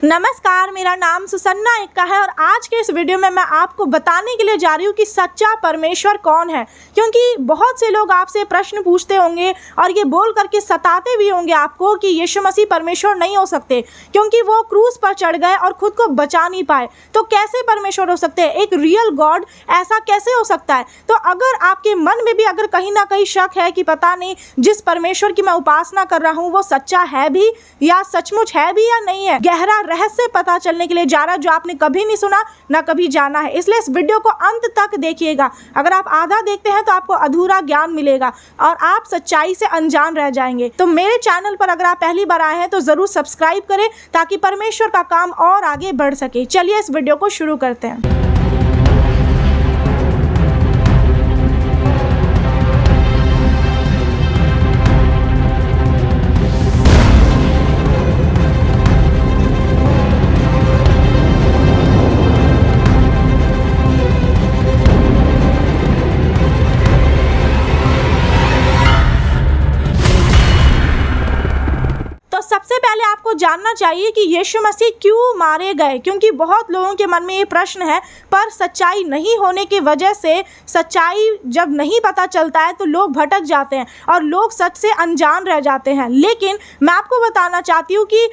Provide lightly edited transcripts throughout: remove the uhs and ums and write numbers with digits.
नमस्कार, मेरा नाम सुसन्ना एक्का है और आज के इस वीडियो में मैं आपको बताने के लिए जा रही हूँ कि सच्चा परमेश्वर कौन है। क्योंकि बहुत से लोग आपसे प्रश्न पूछते होंगे और ये बोल करके सताते भी होंगे आपको कि यीशु मसीह परमेश्वर नहीं हो सकते क्योंकि वो क्रूस पर चढ़ गए और खुद को बचा नहीं पाए। तो कैसे परमेश्वर हो सकते हैं, एक रियल गॉड ऐसा कैसे हो सकता है? तो अगर आपके मन में भी अगर कहीं ना कहीं शक है कि पता नहीं जिस परमेश्वर की मैं उपासना कर रहा हूँ वो सच्चा है भी या सचमुच है भी या नहीं है, गहरा रहस्य पता चलने के लिए जा रहा जो आपने कभी नहीं सुना ना कभी जाना है। इसलिए इस वीडियो को अंत तक देखिएगा। अगर आप आधा देखते हैं तो आपको अधूरा ज्ञान मिलेगा और आप सच्चाई से अनजान रह जाएंगे। तो मेरे चैनल पर अगर आप पहली बार आए हैं तो जरूर सब्सक्राइब करें ताकि परमेश्वर का काम और आगे बढ़ सके। चलिए इस वीडियो को शुरू करते हैं। सबसे पहले आपको जानना चाहिए कि यीशु मसीह क्यों मारे गए, क्योंकि बहुत लोगों के मन में ये प्रश्न है। पर सच्चाई नहीं होने की वजह से, सच्चाई जब नहीं पता चलता है तो लोग भटक जाते हैं और लोग सच से अनजान रह जाते हैं। लेकिन मैं आपको बताना चाहती हूँ कि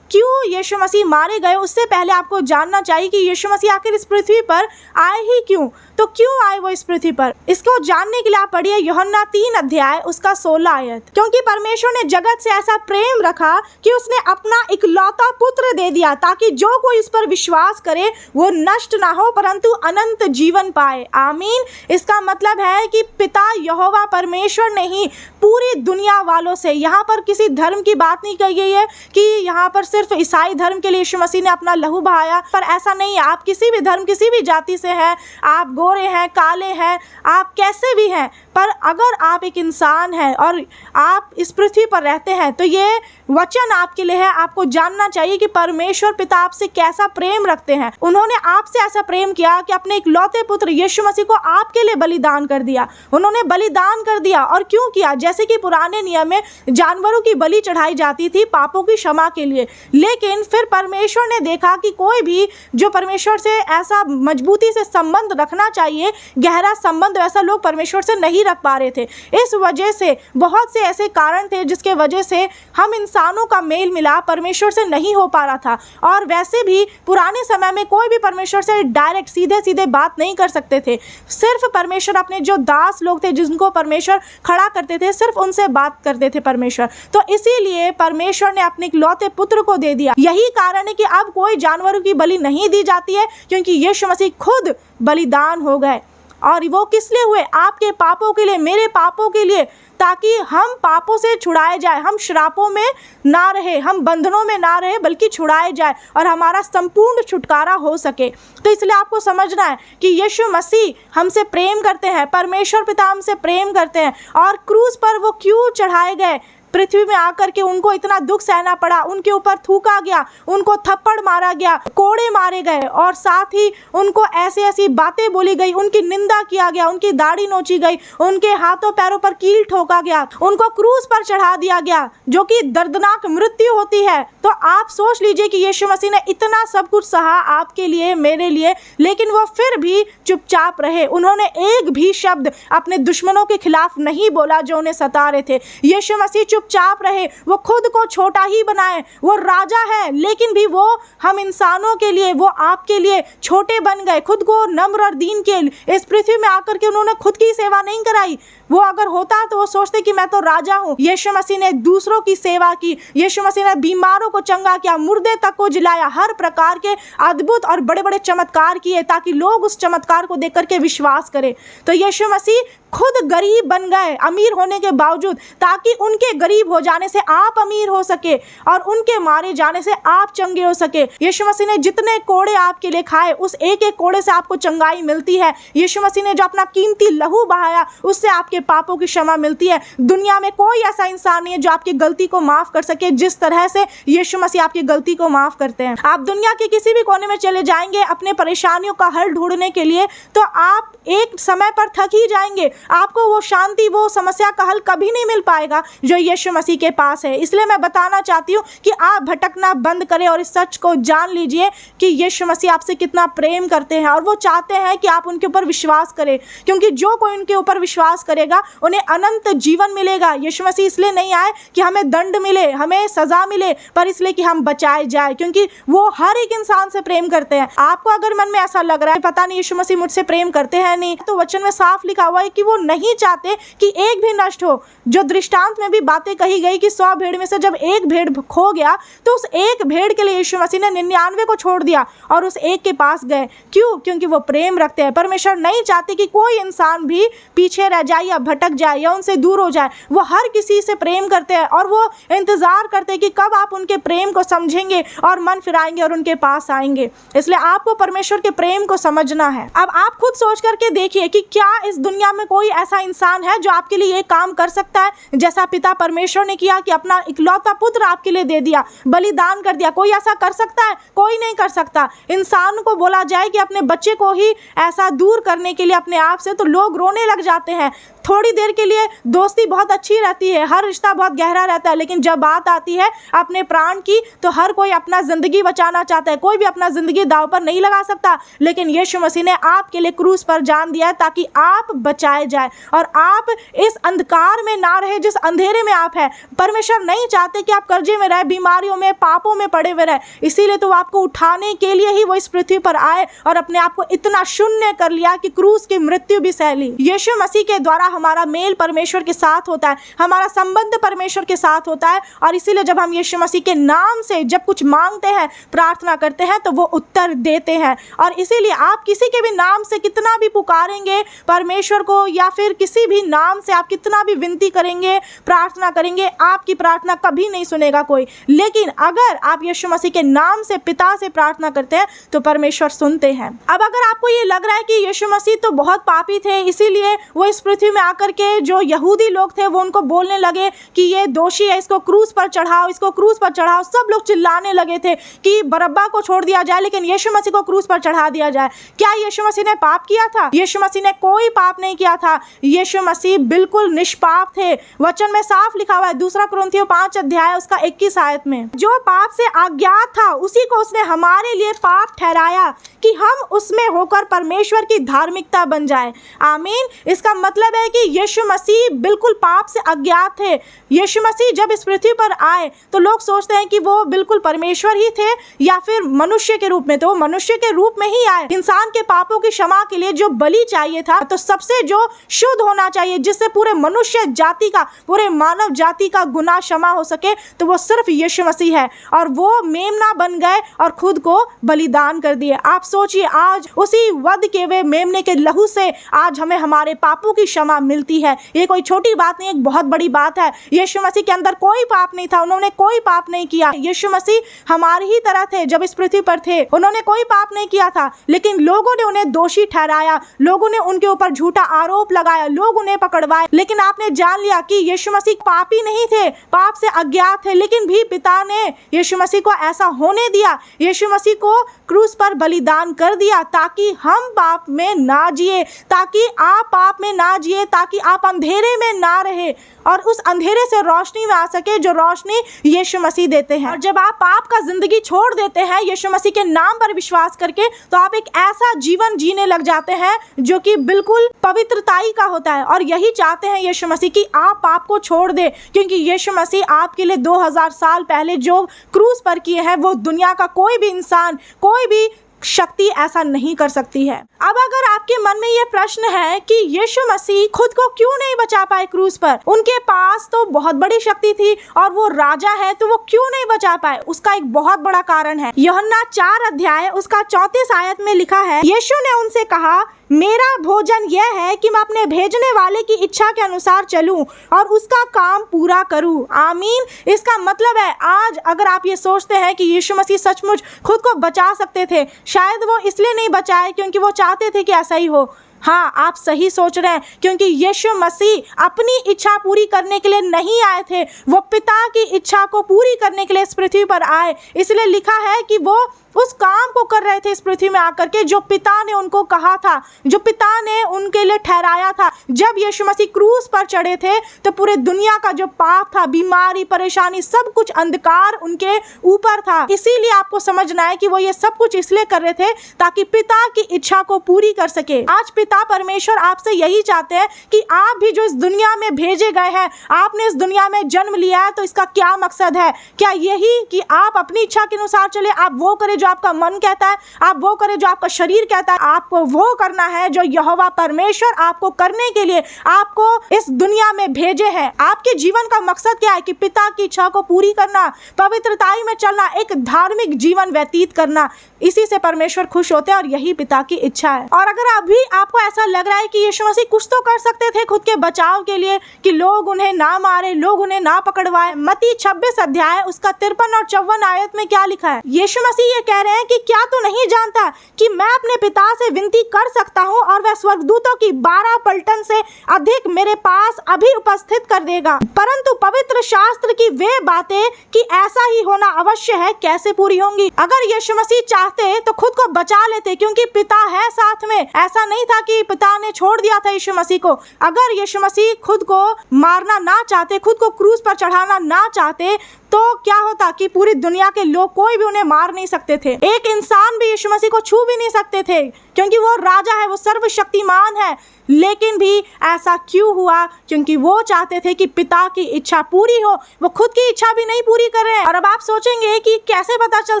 क्यों यीशु मसीह मारे गए। उससे पहले आपको जानना चाहिए कि यीशु मसीह आखिर इस पृथ्वी पर आए ही क्यों। तो क्यों आए वो इस पृथ्वी पर, इसको जानने के लिए आप पढ़िए यूहन्ना 3 अध्याय उसका 16 आयत। क्योंकि परमेश्वर ने जगत से ऐसा प्रेम रखा कि उसने अपना इकलौता पुत्र दे दिया ताकि जो कोई इस पर विश्वास करे वो नष्ट ना हो परंतु अनंत जीवन पाए। आमीन। इसका मतलब है कि पिता यहोवा परमेश्वर ने ही पूरी दुनिया वालों से, यहाँ पर किसी धर्म की बात नहीं कही गई है कि यहाँ पर सिर्फ ईसाई धर्म के लिए यीशु मसीह ने अपना लहू बहाया, पर ऐसा नहीं है। आप किसी भी धर्म किसी भी जाति से हैं, आप गोरे हैं, काले हैं, आप कैसे भी हैं, पर अगर आप एक इंसान हैं और आप इस पृथ्वी पर रहते हैं तो ये वचन आपके लिए है। आपको जानना चाहिए कि परमेश्वर पिता आपसे कैसा प्रेम रखते हैं। उन्होंने आपसे ऐसा प्रेम किया कि अपने इकलौते पुत्र यीशु मसीह को आपके लिए बलिदान कर दिया। उन्होंने बलिदान कर दिया। और क्यों किया? जैसे कि पुराने नियम में जानवरों की बलि चढ़ाई जाती थी पापों की क्षमा के लिए, लेकिन फिर परमेश्वर ने देखा कि कोई भी जो परमेश्वर से ऐसा मजबूती से संबंध रखना चाहिए, गहरा संबंध, वैसा लोग परमेश्वर से नहीं रख पा रहे थे। इस वजह से बहुत से ऐसे कारण थे जिसके वजह से हम इंसानों का मेल मिलाप परमेश्वर से नहीं हो पा रहा था। और वैसे भी पुराने समय में कोई भी परमेश्वर से डायरेक्ट सीधे सीधे बात नहीं कर सकते थे। सिर्फ परमेश्वर अपने जो दास लोग थे जिनको परमेश्वर खड़ा करते थे, सिर्फ उनसे बात करते थे परमेश्वर। तो इसीलिए परमेश्वर ने अपने इकलौते पुत्र को दे दिया। यही कारण है कि अब कोई जानवरों की बलि नहीं दी जाती है क्योंकि यीशु मसीह खुद बलिदान हो गए। और वो किस लिए हुए? आपके पापों के लिए, मेरे पापों के लिए, ताकि हम पापों से छुड़ाए जाए, हम श्रापों में ना रहे, हम बंधनों में ना रहे, बल्कि छुड़ाए जाए और हमारा संपूर्ण छुटकारा हो सके। तो इसलिए आपको समझना है कि यीशु मसीह हमसे प्रेम करते हैं, परमेश्वर पिता हमसे प्रेम करते हैं। और क्रूस पर वो क्यों चढ़ाए गए? पृथ्वी में आकर के उनको इतना दुख सहना पड़ा, उनके ऊपर थूका गया, उनको थप्पड़ मारा गया, कोड़े मारे गए और साथ ही उनको ऐसी ऐसी बातें बोली गई, उनकी निंदा किया गया, उनकी दाढ़ी नोची गई, उनके हाथों पैरों पर कील ठोका गया, उनको क्रूस पर चढ़ा दिया गया जो कि दर्दनाक मृत्यु होती है। तो आप सोच लीजिए कि यीशु मसीह ने इतना सब कुछ सहा आपके लिए, मेरे लिए, लेकिन वो फिर भी चुपचाप रहे। उन्होंने एक भी शब्द अपने दुश्मनों के खिलाफ नहीं बोला जो उन्हें सता रहे थे। यीशु मसीह चुपचाप रहे। वो खुद को छोटा ही बनाए। वो राजा है लेकिन भी वो हम इंसानों के लिए, वो आपके लिए छोटे बन गए। खुद को नम्र और दीन के इस पृथ्वी में आकर के उन्होंने खुद की सेवा नहीं कराई। वो अगर होता तो वो सोचते कि मैं तो राजा हूँ। यीशु मसीह ने दूसरों की सेवा की। यीशु मसीह ने बीमारों को चंगा किया, मुर्दे तक को जिलाया, हर प्रकार के अद्भुत और बड़े बड़े चमत्कार किए ताकि लोग उस चमत्कार को देख करके विश्वास करें। तो यीशु मसीह खुद गरीब बन गए अमीर होने के बावजूद, ताकि उनके गरीब हो जाने से आप अमीर हो सके और उनके मारे जाने से आप चंगे हो सके। यीशु मसीह ने जितने कोड़े आपके लिए खाए, उस एक एक कोड़े से आपको चंगाई मिलती है। यीशु मसीह ने जो अपना कीमती लहू बहाया, उससे आपके पापों की क्षमा मिलती है। दुनिया में कोई ऐसा इंसान नहीं है जो आपकी गलती को माफ कर सके जिस तरह से यीशु मसीह आपकी गलती को माफ करते हैं। आप दुनिया के किसी भी कोने में चले जाएंगे अपने परेशानियों का हल ढूंढने के लिए, तो आप एक समय पर थक ही जाएंगे आपको वो शांति, वो समस्या का हल कभी नहीं मिल पाएगा जो यीशु मसीह के पास है। इसलिए मैं बताना चाहती हूँ कि आप भटकना बंद करें और इस सच को जान लीजिए कि यीशु मसीह आपसे कितना प्रेम करते हैं और वो चाहते हैं कि आप उनके ऊपर विश्वास करें, क्योंकि जो कोई उनके ऊपर विश्वास करेगा उन्हें अनंत जीवन मिलेगा। यीशु मसीह इसलिए नहीं आए कि हमें दंड मिले, हमें सजा मिले, पर इसलिए कि हम बचाए जाए, क्योंकि वो हर एक इंसान से प्रेम करते हैं। आपको अगर मन में ऐसा लग रहा है पता नहीं यीशु मसीह मुझसे प्रेम करते हैं नहीं, तो वचन में साफ लिखा हुआ है कि वो नहीं चाहते कि एक भी नष्ट हो। जो दृष्टांत में भी बातें कही गई कि 100 भेड़ में से जब एक भेड़ खो गया तो उस एक भेड़ के लिए यीशु मसीह ने 99 को छोड़ दिया और उस एक के पास गए। क्यों? क्योंकि वो प्रेम रखते हैं। परमेश्वर नहीं चाहते कि कोई इंसान भी पीछे रह जाए या भटक जाए या उनसे दूर हो जाए। वो हर किसी से प्रेम करते हैं और वो इंतजार करते हैं कि कब आप उनके प्रेम को समझेंगे और मन फिराएंगे और उनके पास आएंगे। इसलिए आपको परमेश्वर के प्रेम को समझना है। अब आप खुद सोच करके देखिए कि क्या इस दुनिया में कोई ऐसा इंसान है जो आपके लिए ये काम कर सकता है जैसा पिता परमेश्वर ने किया कि अपना इकलौता पुत्र आपके लिए दे दिया, बलिदान कर दिया। कोई ऐसा कर सकता है? कोई नहीं कर सकता। इंसान को बोला जाए कि अपने बच्चे को ही ऐसा दूर करने के लिए अपने आप से, तो लोग रोने लग जाते हैं। थोड़ी देर के लिए दोस्ती बहुत अच्छी रहती है, हर रिश्ता बहुत गहरा रहता है, लेकिन जब बात आती है अपने प्राण की तो हर कोई अपना जिंदगी बचाना चाहता है। कोई भी अपना जिंदगी दांव पर नहीं लगा सकता, लेकिन यीशु मसीह ने आपके लिए क्रूस पर जान दिया है ताकि आप बचाए जाए और आप इस अंधकार में ना रहे जिस अंधेरे में आप हैं। परमेश्वर नहीं चाहते कि आप कर्जे में रहे, बीमारियों में, पापों में पड़े हुए रहे। इसीलिए तो आपको उठाने के लिए ही वो इस पृथ्वी पर आए और अपने आप को इतना शून्य कर लिया कि क्रूस की मृत्यु भी सह ली। यीशु मसीह के द्वारा हमारा मेल परमेश्वर के साथ होता है, हमारा संबंध परमेश्वर के साथ होता है और इसीलिए जब हम यीशु मसीह के नाम से जब कुछ मांगते हैं, प्रार्थना करते हैं, तो वो उत्तर देते हैं। और इसीलिए आप किसी के भी नाम से कितना भी पुकारेंगे परमेश्वर को या फिर किसी भी नाम से आप कितना भी विनती करेंगे, प्रार्थना करेंगे, आपकी प्रार्थना कभी नहीं सुनेगा कोई। लेकिन अगर आप यीशु मसीह के नाम से पिता से प्रार्थना करते हैं तो परमेश्वर सुनते हैं। अब अगर आपको ये लग रहा है कि यीशु मसीह तो बहुत पापी थे, इसीलिए वो इस पृथ्वी में आकर के जो यहूदी लोग थे वो उनको बोलने लगे कि ये दोषी है, इसको क्रूस पर चढ़ाओ, इसको क्रूस पर चढ़ाओ। सब लोग चिल्लाने लगे थे कि बरअब्बा को छोड़ दिया जाए लेकिन यीशु मसीह को क्रूस पर चढ़ा दिया जाए। क्या यीशु मसीह ने पाप किया था? यीशु मसीह ने कोई पाप नहीं किया था। यीशु मसीह बिल्कुल निष्पाप थे। वचन में साफ लिखा हुआ है 2 कुरिन्थियों 5 अध्याय उसका 21 आयत में, जो पाप से अज्ञात था उसी को उसने हमारे लिए पाप ठहराया कि हम उसमें होकर परमेश्वर की धार्मिकता बन जाए। आमीन। इसका मतलब है कि यीशु मसीह बिल्कुल पाप से अज्ञात थे। यीशु मसीह जब इस पृथ्वी पर आए तो लोग सोचते हैं कि वो बिल्कुल परमेश्वर ही थे या फिर मनुष्य के रूप में। तो वो मनुष्य के रूप में ही आए। इंसान के पापों की क्षमा के लिए जो बलि चाहिए था, तो सबसे जो शुद्ध होना चाहिए जिससे पूरे मनुष्य जाति का, पूरे मानव जाति का गुनाह क्षमा हो सके, तो वो सिर्फ यीशु मसीह है। और वो मेमना बन गए और खुद को बलिदान कर दिए। आप सोचिए, आज उसी वध के हुए मेमने के लहू से आज हमें हमारे पापों की क्षमा मिलती है। ये कोई छोटी बात नहीं, एक बहुत बड़ी बात है। यीशु मसीह के अंदर कोई पाप नहीं था, उन्होंने कोई पाप नहीं किया। यीशु मसीह हमारी ही तरह थे जब इस पृथ्वी पर थे, उन्होंने कोई पाप नहीं किया था, लेकिन लोगों ने उन्हें दोषी ठहराया, लोगों ने उनके ऊपर झूठा आरोप लगाया, लोग उन्हें पकड़वाए। लेकिन आपने जान लिया कि यीशु मसीह पापी नहीं थे, पाप से अज्ञात थे, लेकिन भी पिता ने यीशु मसीह को ऐसा होने दिया, यीशु मसीह को क्रूस पर बलिदान कर दिया ताकि हम पाप में ना जिए, ताकि आप पाप में ना जिए, ताकि आप अंधेरे में ना रहे और उस अंधेरे से रोशनी में आ सके जो रोशनी यीशु मसीह देते हैं। और जब आप पाप का जिंदगी छोड़ देते हैं यीशु मसीह के नाम पर विश्वास करके, तो आप एक ऐसा जीवन जीने लग जाते हैं जो कि बिल्कुल पवित्रताई का होता है। और यही चाहते हैं यीशु मसीह कि आप पाप को छोड़ दे, क्योंकि यीशु मसीह आपके लिए 2000 साल पहले जो क्रूस पर किए हैं वो दुनिया का कोई भी इंसान, कोई भी शक्ति ऐसा नहीं कर सकती है। अब अगर आपके मन में ये प्रश्न है कि यीशु मसीह खुद को क्यों नहीं बचा पाए क्रूस पर, उनके पास तो बहुत बड़ी शक्ति थी और वो राजा है, तो वो क्यों नहीं बचा पाए? उसका एक बहुत बड़ा कारण है। यूहन्ना 4 अध्याय उसका 34 आयत में लिखा है, यीशु ने उनसे कहा, मेरा भोजन यह है कि मैं अपने भेजने वाले की इच्छा के अनुसार चलूं और उसका काम पूरा करूं। आमीन। इसका मतलब है आज अगर आप ये सोचते हैं कि यीशु मसीह सचमुच खुद को बचा सकते थे, शायद वो इसलिए नहीं बचाए क्योंकि वो चाहते थे कि ऐसा ही हो। हाँ, आप सही सोच रहे हैं, क्योंकि यीशु मसीह अपनी इच्छा पूरी करने के लिए नहीं आए थे, वो पिता की इच्छा को पूरी करने के लिए इस पृथ्वी पर आए। इसलिए लिखा है कि वो उस काम को कर रहे थे इस पृथ्वी में आकर के जो पिता ने उनको कहा था, जो पिता ने उनके लिए ठहराया था। जब यीशु मसीह क्रूस पर चढ़े थे तो पूरे दुनिया का जो पाप था, बीमारी, परेशानी, सब कुछ अंधकार उनके ऊपर था। इसीलिए आपको समझना है कि वो ये सब कुछ इसलिए कर रहे थे ताकि पिता की इच्छा को पूरी कर सके। आज पिता परमेश्वर आपसे यही चाहते हैं कि आप भी जो इस दुनिया में भेजे गए हैं, आपने इस दुनिया में जन्म लिया है, तो इसका क्या मकसद है? क्या यही कि आप अपनी इच्छा के अनुसार चले, आप वो करें जो आपका मन कहता है, आप वो करें जो आपका शरीर कहता है? आपको वो करना है जो यहोवा परमेश्वर आपको करने के लिए आपको इस दुनिया में भेजे हैं। आपके जीवन का मकसद क्या है? कि पिता की इच्छा को पूरी करना, पवित्रताई में चलना, एक धार्मिक जीवन व्यतीत करना। इसी से परमेश्वर खुश होते हैं और यही पिता की इच्छा है। और अगर अभी आपको ऐसा लग रहा है कि यीशु मसीह कुछ तो कर सकते थे खुद के बचाव के लिए, कि लोग उन्हें ना मारे, लोग उन्हें ना पकड़वाए, मत्ती 26 अध्याय उसका 53 और 54 आयत में क्या लिखा है? यीशु मसीह ये कह रहे हैं कि क्या तू नहीं जानता कि मैं अपने पिता से विनती कर सकता हूँ और वह स्वर्गदूतों की 12 पलटन से अधिक मेरे पास अभी उपस्थित कर देगा। परंतु पवित्र शास्त्र की वे बातें कि ऐसा ही होना अवश्य है कैसे पूरी होंगी? अगर यीशु मसीह चाहते तो खुद को बचा लेते, क्योंकि पिता है साथ में। ऐसा नहीं था कि पिता ने छोड़ दिया था यीशु मसीह को। अगर यीशु मसीह खुद को मारना ना चाहते, खुद को क्रूस पर चढ़ाना ना चाहते, तो क्या होता कि पूरी दुनिया के लोग कोई भी उन्हें मार नहीं सकते थे। एक इंसान भी यीशु मसीह को छू भी नहीं सकते थे, क्योंकि वो राजा है, वो सर्वशक्तिमान है। लेकिन भी ऐसा क्यों हुआ? क्योंकि वो चाहते थे कि पिता की इच्छा पूरी हो, वो खुद की इच्छा भी नहीं पूरी कर रहे हैं। और अब आप सोचेंगे कि कैसे पता चल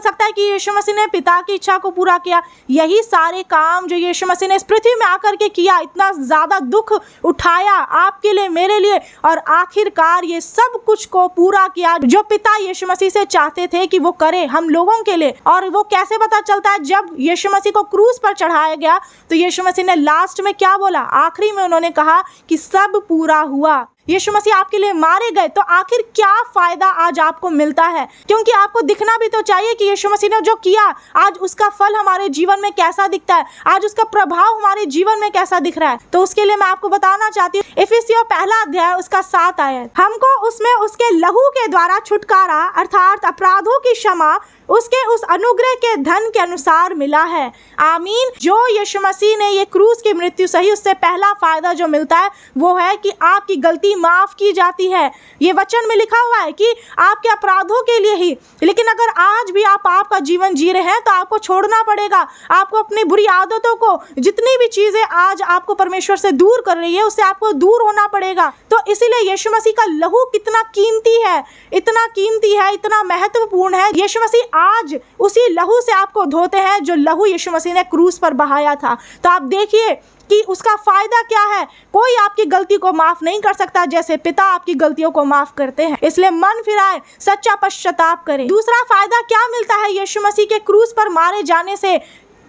सकता है कि यीशु मसीह ने पिता की इच्छा को पूरा किया? यही सारे काम जो यीशु मसीह ने इस पृथ्वी में आकर के किया, इतना ज्यादा दुख उठाया आपके लिए, मेरे लिए, और आखिरकार ये सब कुछ को पूरा किया जो पिता यीशु मसीह से चाहते थे कि वो करे हम लोगों के लिए। और वो कैसे पता चलता है? जब यीशु मसीह को क्रूस पर चढ़ाया गया तो यीशु मसीह ने लास्ट में क्या बोला? आखिरी में उन्होंने कहा कि सब पूरा हुआ। यीशु मसीह आपके लिए मारे गए, तो आखिर क्या फायदा आज आपको मिलता है? क्योंकि आपको दिखना भी तो चाहिए कि यीशु मसीह ने जो किया, आज उसका फल हमारे जीवन में कैसा दिखता है, आज उसका प्रभाव हमारे जीवन में कैसा दिख रहा है। तो उसके लिए मैं आपको बताना चाहती हूँ, इफिसियों 1 अध्याय उसका 7 आयत, हमको उसमें उसके लहू के द्वारा छुटकारा अर्थात अपराधों की क्षमा उसके उस अनुग्रह के धन के अनुसार मिला है। आमीन। जो यीशु मसीह ने ये क्रूस की मृत्यु सही, उससे पहला फायदा जो मिलता है वो है कि आपकी गलती माफ की जाती है। ये वचन में लिखा हुआ है कि आपके अपराधों के लिए ही। लेकिन अगर आज भी आप आपका जीवन जी रहे हैं तो आपको छोड़ना पड़ेगा। आपको अपनी बुरी आदतों को, जितनी भी चीजें आज आपको परमेश्वर से दूर कर रही है, उससे आपको दूर होना पड़ेगा। तो इसीलिए यीशु मसीह का लहू कितना कीमती है, इतना कीमती है, इतना महत्वपूर्ण है। यीशु मसीह आज उसी लहू से आपको धोते हैं जो लहू यीशु मसीह ने क्रूस पर बहाया था। तो आप देखिए कि उसका फायदा क्या है। कोई आपकी गलती को माफ नहीं कर सकता जैसे पिता आपकी गलतियों को माफ करते हैं। इसलिए मन फिराए, सच्चा पश्चाताप करें। दूसरा फायदा क्या मिलता है यीशु मसीह के क्रूस पर मारे जाने से?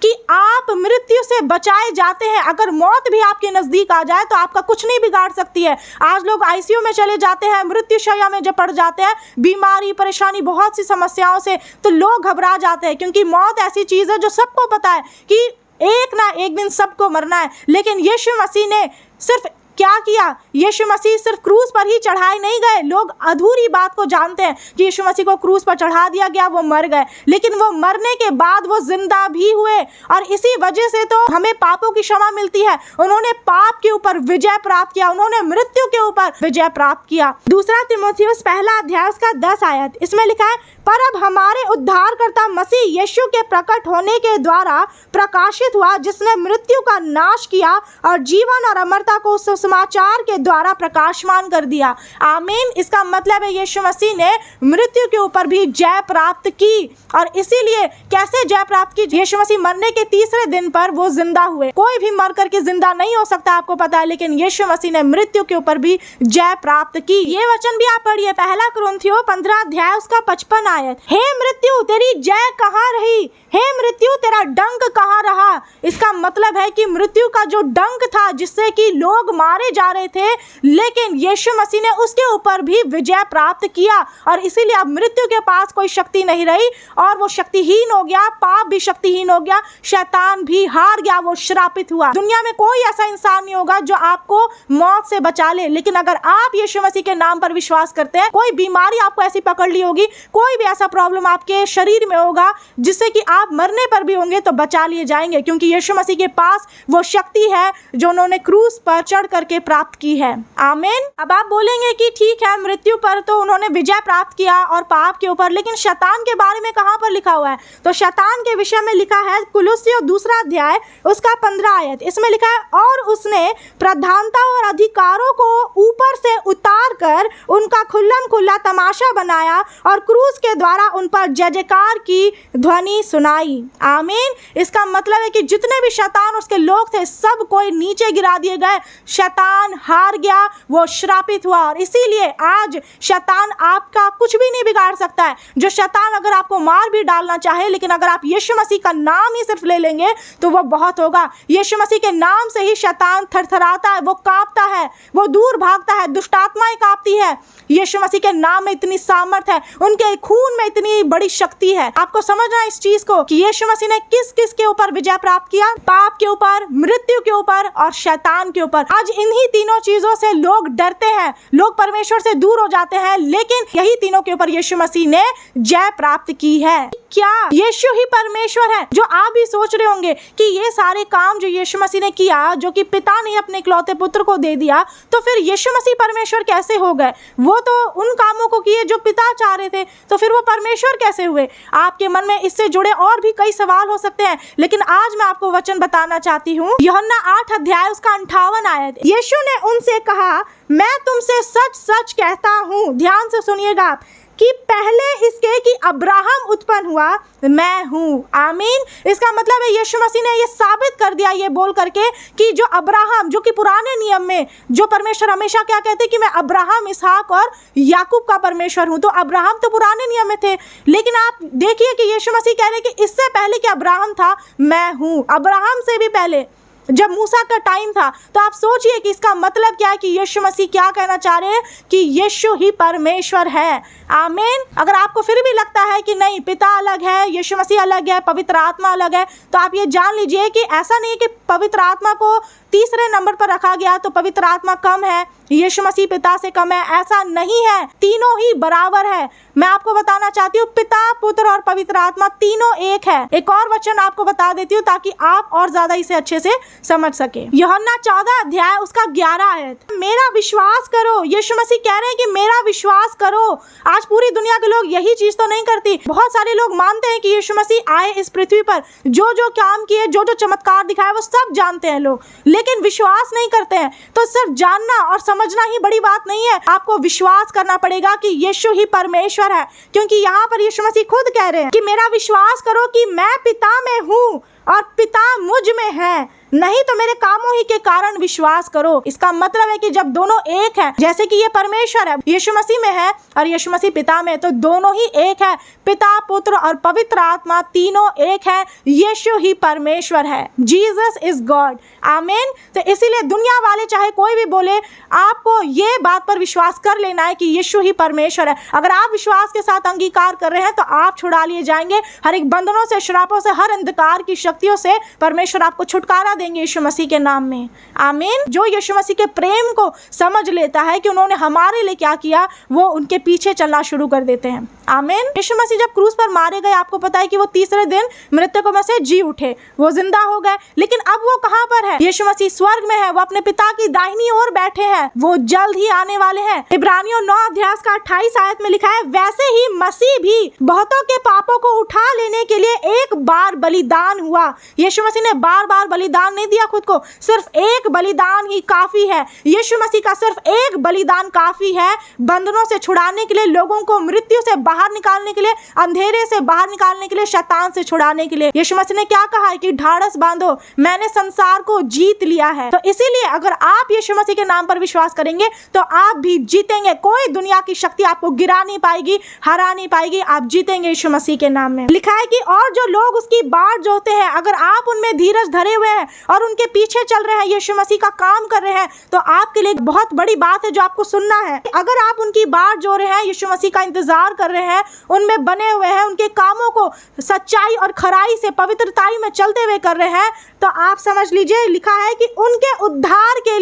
कि आप मृत्यु से बचाए जाते हैं। अगर मौत भी आपके नजदीक आ जाए तो आपका कुछ नहीं बिगाड़ सकती है। आज लोग आईसीयू में चले जाते हैं, मृत्यु शैया में जब पड़ जाते हैं, बीमारी, परेशानी, बहुत सी समस्याओं से, तो लोग घबरा जाते हैं, क्योंकि मौत ऐसी चीज है जो सबको पता है कि एक ना एक दिन सबको मरना है। लेकिन यीशु मसीह ने सिर्फ क्या किया? यीशु मसीह सिर्फ क्रूस पर ही चढ़ाए नहीं गए। लोग अधूरी बात को जानते हैं कि यीशु मसीह को क्रूस पर चढ़ा दिया गया, वो मर गए, लेकिन वो मरने के बाद वो जिंदा भी हुए, और इसी वजह से तो हमें पापों की क्षमा मिलती है। उन्होंने पाप के ऊपर विजय प्राप्त किया, उन्होंने मृत्यु के ऊपर विजय प्राप्त किया। दूसरा तीमुथियुस 1 अध्याय उसका 10 आयत, इसमें लिखा है, पर अब हमारे उद्धारकर्ता मसीह यीशु के प्रकट होने के द्वारा प्रकाशित हुआ, जिसने मृत्यु का नाश किया और जीवन और अमरता को सुसमाचार के द्वारा प्रकाशमान कर दिया। आमीन। इसका मतलब है यीशु मसीह ने मृत्यु के ऊपर भी जय प्राप्त की। और इसीलिए कैसे जय प्राप्त की? यीशु मसीह मरने के तीसरे दिन पर वो जिंदा हुए। कोई भी मर करके जिंदा नहीं हो सकता, आपको पता है, लेकिन यीशु मसीह ने मृत्यु के ऊपर भी जय प्राप्त की। ये वचन भी आप पढ़िए, 1 कुरिन्थियों 15 अध्याय उसका 55 आयत, हे मृत्यु तेरी जय कहाँ रही? हे मृत्यु तेरा डंक कहाँ रहा? इसका मतलब है कि मृत्यु का जो डंक था जिससे कि लोग मार मारे जा रहे थे, लेकिन यीशु मसीह ने उसके ऊपर भी विजय प्राप्त किया और इसीलिए अब मृत्यु के पास कोई शक्ति नहीं रही और वो शक्तिहीन हो गया, पाप भी शक्तिहीन हो गया, शैतान भी हार गया, वो श्रापित हुआ। दुनिया में कोई ऐसा इंसान नहीं होगा जो आपको मौत से बचा ले, लेकिन अगर आप यीशु मसीह के नाम पर विश्वास करते हैं, कोई बीमारी आपको ऐसी पकड़ ली होगी, कोई भी ऐसा प्रॉब्लम आपके शरीर में होगा जिससे कि आप मरने पर भी होंगे तो बचा लिए जाएंगे, क्योंकि यीशु मसीह के पास वो शक्ति है जो उन्होंने क्रूस पर चढ़ करके प्राप्त की है। आमीन। अब आप बोलेंगे कि ठीक है, मृत्यु पर तो उन्होंने विजय प्राप्त किया और पाप के ऊपर, लेकिन शैतान के बारे में कहां पर लिखा हुआ है? तो शैतान के विषय में लिखा है कुलुस्सियों 2 अध्याय उसका 15 आयत। इसमें लिखा है, और उसने प्रधानता और अधिकारों को ऊपर से उतार कर उनका खुल्लम खुल्ला तमाशा बनाया और क्रूस के द्वारा उन पर जय जयकार की ध्वनि सुनाई। आमीन। इसका मतलब है कि जितने भी शैतान उसके लोग थे, सब कोई नीचे गिरा दिए गए, शैतान हार गया, वो श्रापित हुआ। और इसीलिए आज शैतान आपका कुछ भी नहीं बिगाड़ सकता है। जो शैतान अगर आपको मार भी डालना चाहे, लेकिन अगर आप यीशु मसीह का नाम ही सिर्फ ले लेंगे तो वो बहुत होगा। यीशु मसीह के नाम से ही शैतान थरथराता है, वो कांपता है, वो दूर भागता है, दुष्ट आत्माएं कांपती है। यीशु मसीह के नाम में इतनी सामर्थ है, उनके खून में इतनी बड़ी शक्ति है। आपको समझना है इस चीज को कि यीशु मसीह ने किस किस के ऊपर विजय प्राप्त किया? पाप के ऊपर, मृत्यु के ऊपर और शैतान के ऊपर। आज इन्हीं तीनों चीजों से लोग डरते हैं, लोग परमेश्वर से दूर हो जाते हैं, लेकिन यही तीनों के ऊपर यीशु मसीह ने जय प्राप्त की है। क्या यीशु ही परमेश्वर है? जो आप भी सोच रहे होंगे कि ये सारे काम जो यीशु मसीह ने किया, जो कि पिता ने अपने इकलौते पुत्र को दे दिया, तो फिर यीशु मसीह परमेश्वर कैसे हो गए? वो तो उन कामों को किए जो पिता चाह रहे थे, तो फिर वो परमेश्वर कैसे हुए? आपके मन में इससे जुड़े और भी कई सवाल हो सकते हैं, लेकिन आज मैं आपको वचन बताना चाहती हूँ। यूहन्ना 8 अध्याय उसका 58 आयत। यीशु ने उनसे कहा, मैं तुमसे सच सच कहता हूँ, ध्यान से सुनिएगा आप, कि पहले इसके कि अब्राहम उत्पन्न हुआ, मैं हूँ। आमीन। इसका मतलब है यीशु मसीह ने ये साबित कर दिया ये बोल करके कि जो अब्राहम, जो कि पुराने नियम में जो परमेश्वर हमेशा क्या कहते कि मैं अब्राहम, इसहाक और याकूब का परमेश्वर हूँ, तो अब्राहम तो पुराने नियम में थे, लेकिन आप देखिए कि यीशु मसीह कह रहे हैं कि इससे पहले कि अब्राहम था, मैं हूँ। अब्राहम से भी पहले जब मूसा का टाइम था। तो आप सोचिए कि इसका मतलब क्या है कि यीशु मसीह क्या कहना चाह रहे हैं कि यीशु ही परमेश्वर है। आमीन। अगर आपको फिर भी लगता है कि नहीं, पिता अलग है, यीशु मसीह अलग है, पवित्र आत्मा अलग है, तो आप ये जान लीजिए कि ऐसा नहीं कि पवित्र आत्मा को तीसरे नंबर पर रखा गया तो पवित्र आत्मा कम है, यीशु मसीह पिता से कम है, ऐसा नहीं है। तीनों ही बराबर है। मैं आपको बताना चाहती हूँ, पिता, पुत्र और पवित्र आत्मा तीनों एक है। एक और वचन आपको बता देती हूँ ताकि आप और ज्यादा इसे अच्छे से समझ सके। यूहन्ना 14 अध्याय उसका 11 आयत। मेरा विश्वास करो। यीशु मसीह कह रहे हैं कि मेरा विश्वास करो। आज पूरी दुनिया के लोग यही चीज तो नहीं करती। बहुत सारे लोग मानते हैं कि यीशु मसीह आए इस पृथ्वी पर, जो जो काम किए, जो जो चमत्कार दिखाए, वो सब जानते हैं लोग, लेकिन विश्वास नहीं करते हैं। तो सिर्फ जानना और समझना ही बड़ी बात नहीं है, आपको विश्वास करना पड़ेगा कि यीशु ही परमेश्वर है, क्योंकि यहाँ पर यीशु मसीह खुद कह रहे हैं कि मेरा विश्वास करो कि मैं पिता में हूँ और पिता मुझ में है, नहीं तो मेरे कामों ही के कारण विश्वास करो। इसका मतलब है कि जब दोनों एक है, जैसे कि ये परमेश्वर है, यीशु मसीह में है और यीशु मसीह पिता में, तो दोनों ही एक है। पिता, पुत्र और पवित्र आत्मा तीनों एक है। यीशु ही परमेश्वर है। Jesus is God. आमीन। तो इसीलिए दुनिया वाले चाहे कोई भी बोले, आपको ये बात पर विश्वास कर लेना है कि यीशु ही परमेश्वर है। अगर आप विश्वास के साथ अंगीकार कर रहे हैं तो आप छुड़ा लिए जाएंगे। हर एक बंधनों से, श्रापों से, हर अंधकार की शक्तियों से परमेश्वर आपको छुटकारा देंगे यीशु मसीह के नाम में। आमीन। जो यीशु मसीह के प्रेम को समझ लेता है कि उन्होंने हमारे लिए क्या किया, वो उनके पीछे चलना शुरू कर देते हैं। आमीन। यीशु मसीह जब क्रूस पर मारे गए, आपको पता है कि वो तीसरे दिन मृतकों में से जी उठे, वो जिंदा हो गए। लेकिन अब वो कहां पर है? यीशु मसीह स्वर्ग में है, वो अपने पिता की दाहिनी ओर बैठे हैं, वो जल्द ही आने वाले हैं। इब्रानियों 9 अध्याय का 28 आयत में लिखा है, वैसे ही मसीह भी बहुतों के पापों को उठा लेने के लिए एक बार बलिदान हुआ। यीशु मसीह ने बार बार बलिदान नहीं दिया खुद को, सिर्फ एक बलिदान ही काफी है। यीशु मसीह का सिर्फ एक बलिदान काफी है बंधनों से छुड़ाने के लिए, लोगों को मृत्यु से बाहर निकालने के लिए, अंधेरे से बाहर निकालने के लिए, शैतान से छुड़ाने के लिए। यीशु मसीह ने क्या कहा है कि ढाढ़स बांधो, मैंने संसार को जीत लिया है। तो इसीलिए अगर आप यीशु मसीह के नाम पर विश्वास करेंगे तो आप भी जीतेंगे। कोई दुनिया की शक्ति आपको गिरा नहीं पाएगी, हरा नहीं पाएगी, आप जीतेंगे यीशु मसीह के नाम में। लिखा है कि और जो लोग उसकी बाट जोहते हैं, अगर आप उनमें धीरज धरे हुए हैं, और उनके पीछे चल रहे हैं, यीशु मसीह का काम कर रहे हैं, तो आपके लिए बहुत बड़ी बात है जो आपको सुनना है। अगर आप उनकी बात जो रहे हैं, यीशु मसीह का इंतजार कर रहे हैं, उनमें बने हुए हैं, उनके कामों को सच्चाई और खराई से पवित्रताई में चलते हुए कर रहे हैं, तो आप समझ लीजिए लिखा है कि उनके उद्धार के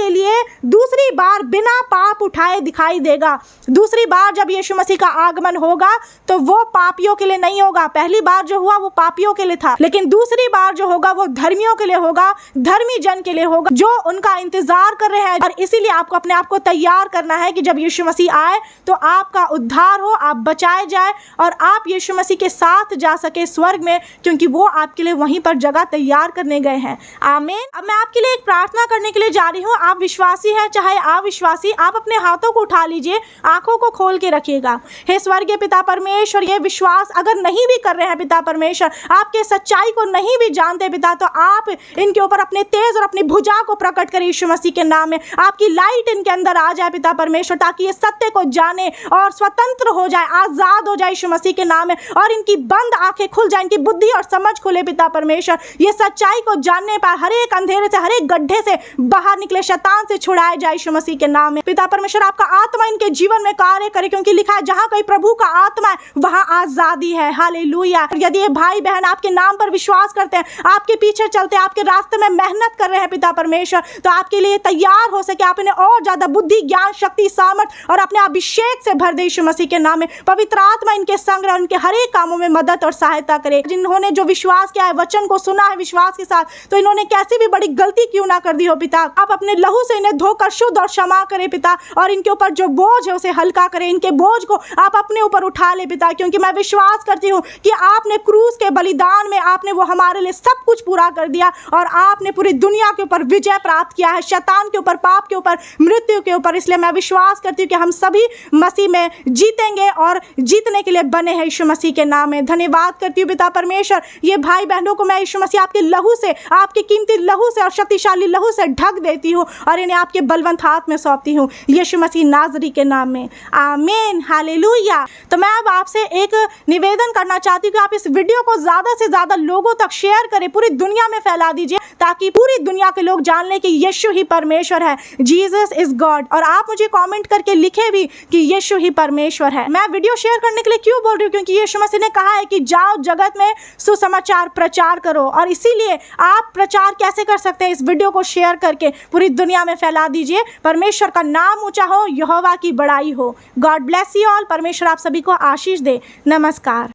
लिए दूसरी बार बिना पाप उठाए दिखाई देगा। दूसरी बार जब यीशु मसीह का आगमन होगा तो वो पापियों के लिए नहीं होगा। पहली बार जो हुआ वो पापियों के लिए था, लेकिन दूसरी बार जो होगा वो धर्मियों के लिए होगा, धर्मी जन के लिए होगा जो उनका इंतजार कर रहे हैं। और इसीलिए आपको अपने आप को तैयार करना है कि जब यीशु मसीह आए तो आपका उद्धार हो, आप बचाए जाए और आप यीशु मसीह के साथ जा सके स्वर्ग में, क्योंकि वो आपके लिए वहीं पर जगह तैयार करने गए हैं। आमीन। अब मैं आपके लिए एक प्रार्थना करने के लिए जा रही हूँ। आप विश्वासी हैं चाहे अविश्वासी, आप अपने हाथों को उठा लीजिए, आंखों को खोल के रखिएगा। हे स्वर्गीय पिता परमेश्वर, ये विश्वास अगर नहीं भी कर रहे हैं पिता परमेश्वर, आपके सच्चाई को नहीं भी जानते पिता, तो आप इनके ऊपर अपने तेज और अपनी भुजा को प्रकट करें यीशु मसीह के नाम में। आपकी लाइट इनके अंदर आ जाए पिता परमेश्वर, ताकि ये सत्य को जाने और स्वतंत्र हो जाए, आजाद हो जाए यीशु मसीह के नाम में, और इनकी बंद आंखें खुल जाए, इनकी बुद्धि और समझ खुले पिता परमेश्वर। ये सच्चाई को जानने पर हर एक अंधेरे से, हर एक गड्ढे से बाहर निकले, शैतान से छुड़ाए जाए यीशु मसीह के नाम में। पिता परमेश्वर आपका आत्मा इनके जीवन में कार्य करे, क्योंकि लिखा है जहां कोई प्रभु का आत्मा है वहां आजादी है। हालेलुया। यदि ये भाई बहन आपके नाम पर विश्वास करते हैं, आपके पीछे चलते हैं, आपके रास्ते में मेहनत कर रहे हैं पिता परमेश्वर, तो आपके लिए तैयार हो सके, आप इन्हें और ज्यादा बुद्धि, ज्ञान, शक्ति, सामर्थ और अपने अभिषेक से भर दे यीशु मसीह के नाम में। पवित्र आत्मा इनके संग रहे, उनके हर एक कामों में मदद और सहायता करे। जिन्होंने जो विश्वास किया है, वचन को सुना है विश्वास के साथ, तो इन्होंने कैसी भी बड़ी गलती क्यों ना कर दी हो पिता, आप अपने लहू से इन्हें धोकर शुद्ध और क्षमा करें पिता, और इनके ऊपर जो बोझ है उसे हल्का करें। इनके बोझ को आप अपने ऊपर उठा ले पिता, क्योंकि मैं विश्वास करती हूँ कि आपने क्रूस के बलिदान में आपने वो हमारे लिए सब कुछ पूरा कर दिया, और आपने पूरी दुनिया के ऊपर विजय प्राप्त किया है, शैतान के ऊपर, पाप के ऊपर, मृत्यु के ऊपर। इसलिए मैं विश्वास करती हूँ कि हम सभी मसीह में जीतेंगे और जीतने के लिए बने हैं यीशु मसीह के नाम में। धन्यवाद करती हूँ पिता परमेश्वर, ये भाई बहनों को मैं यीशु मसीह आपके लहू से, आपके कीमती लहू से और शक्तिशाली लहू से ढक देती हूँ, और इन्हें आपके बलवंत हाथ में सौंपती हूँ यीशु मसीह नाज़री के नाम में। आमीन। हालेलुया। तो मैं अब आपसे एक निवेदन करना चाहती हूँ कि आप इस वीडियो को ज़्यादा से ज़्यादा लोगों तक शेयर करें, पूरी दुनिया में फैला दीजिए, ताकि पूरी दुनिया के लोग जान लें कि यीशु ही परमेश्वर है, जीसस इज गॉड। और आप मुझे कमेंट करके लिखे भी कि यीशु ही परमेश्वर है। मैं वीडियो शेयर करने के लिए क्यों बोल रही हूँ, क्योंकि यीशु मसीह ने कहा है कि जाओ जगत में सुसमाचार प्रचार करो, और इसीलिए आप प्रचार कैसे कर सकते हैं, इस वीडियो को शेयर करके पूरी दुनिया में फैला दीजिए। परमेश्वर का नाम ऊंचा हो, यहोवा की बड़ाई हो। God bless you all. परमेश्वर आप सभी को आशीष दे। नमस्कार।